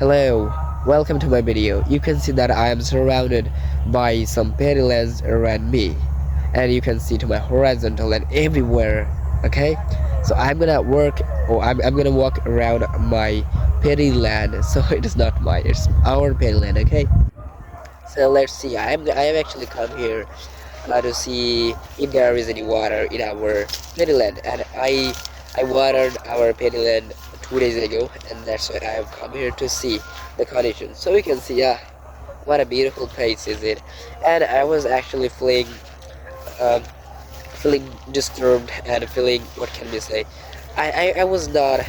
Hello, welcome to my video. You can see that I am surrounded by some paddylands around me, and you can see to my horizontal and everywhere. Okay, so I'm gonna work, or I'm gonna walk around my paddyland. So it is not mine; it's our paddyland. Okay, so let's see. I am actually come here to see if there is any water in our paddyland, and I watered our paddyland 2 days ago, and that's why I have come here to see the conditions. So we can see, what a beautiful place is it. And I was actually um, feeling disturbed and feeling, what can we say? I was not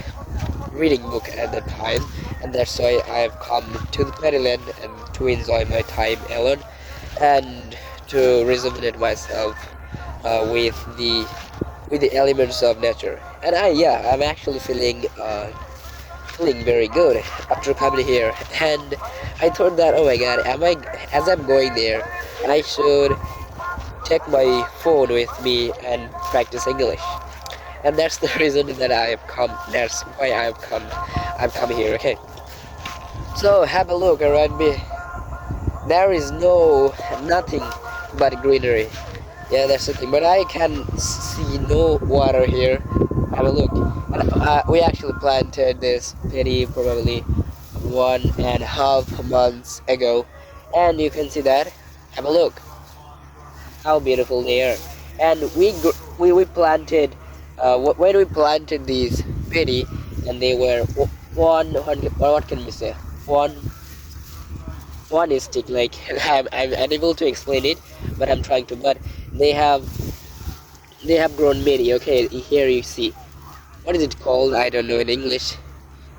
reading book at that time, and that's why I have come to the paddyland and to enjoy my time alone and to rejuvenate myself with the elements of nature. And I'm actually feeling very good after coming here. And I thought that, oh my god, am I as I'm going there, I should take my phone with me and practice English. And that's the reason that I have come. That's why I've come here. Okay, so have a look around me. There is nothing but greenery. Yeah, that's the thing. But I can see no water here. Have a look. And, we actually planted this petty probably 1.5 months ago, and you can see that. Have a look. How beautiful they are. And we planted when we planted these petty, and they were 100. What can we say? One one is stick, like I'm unable to explain it, but I'm trying to. But they have they have grown many. Okay, here you see, what is it called? I don't know in English,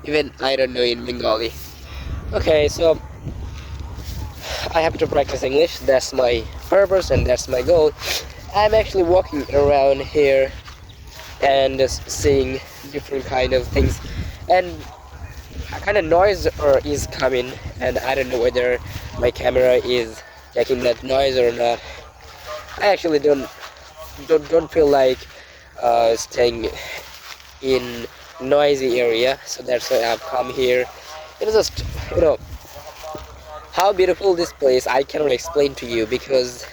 even I don't know in Bengali. Okay, so I have to practice English. That's my purpose and that's my goal. I'm actually walking around here and just seeing different kind of things, and a kind of noise is coming, and I don't know whether my camera is taking that noise or not. I actually don't feel like staying in noisy area, so that's why I've come here. It's just, how beautiful this place, I cannot explain to you because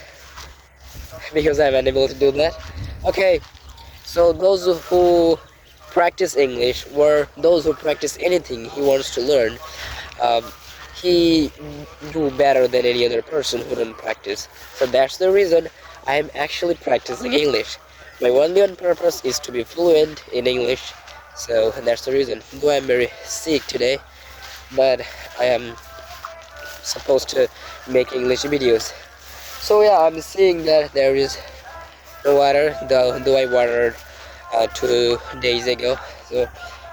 I'm unable to do that. Okay, so those who practice English, or those who practice anything he wants to learn, um, he do better than any other person who don't practice. So that's the reason I am actually practicing English. My only one purpose is to be fluent in English. So that's the reason. Though I'm very sick today, but I am supposed to make English videos. So yeah, I'm seeing that there is no water, though I watered 2 days ago. So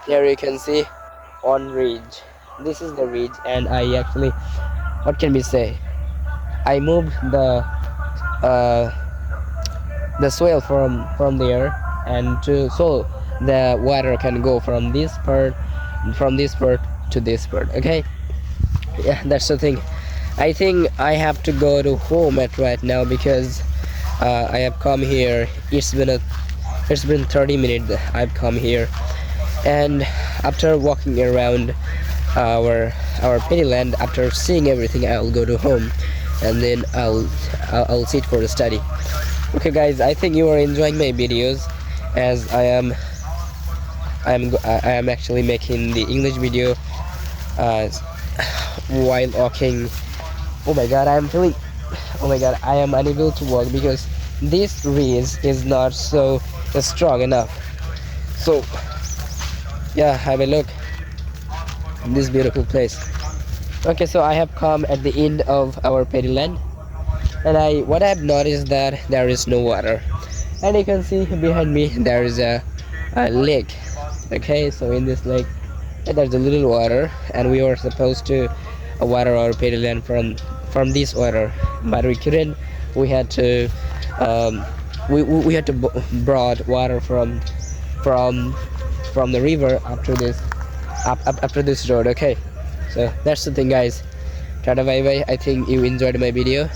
here you can see on ridge. This is the ridge, and I actually, what can we say? I moved uh, the soil from there, and so the water can go from this part to this part. Okay, yeah, that's the thing. I think I have to go to home at right now because I have come here. It's been 30 minutes that I've come here, and after walking around our Pennyland, after seeing everything, I'll go to home, and then I'll sit for the study. Okay, guys, I think you are enjoying my videos, as I am actually making the English video uh, while walking. Oh my God, oh my God, I am unable to walk because this reeds is not so strong enough. So yeah, have a look in this beautiful place. Okay, so I have come at the end of our paddyland, and what I've noticed that there is no water, and you can see behind me there is a lake. Okay, so in this lake there's a little water, and we were supposed to water our paddyland from this water, but we couldn't. We had to we had to brought water from from the river after this road. Okay, so that's the thing, guys. Tata, bye bye. I think you enjoyed my video.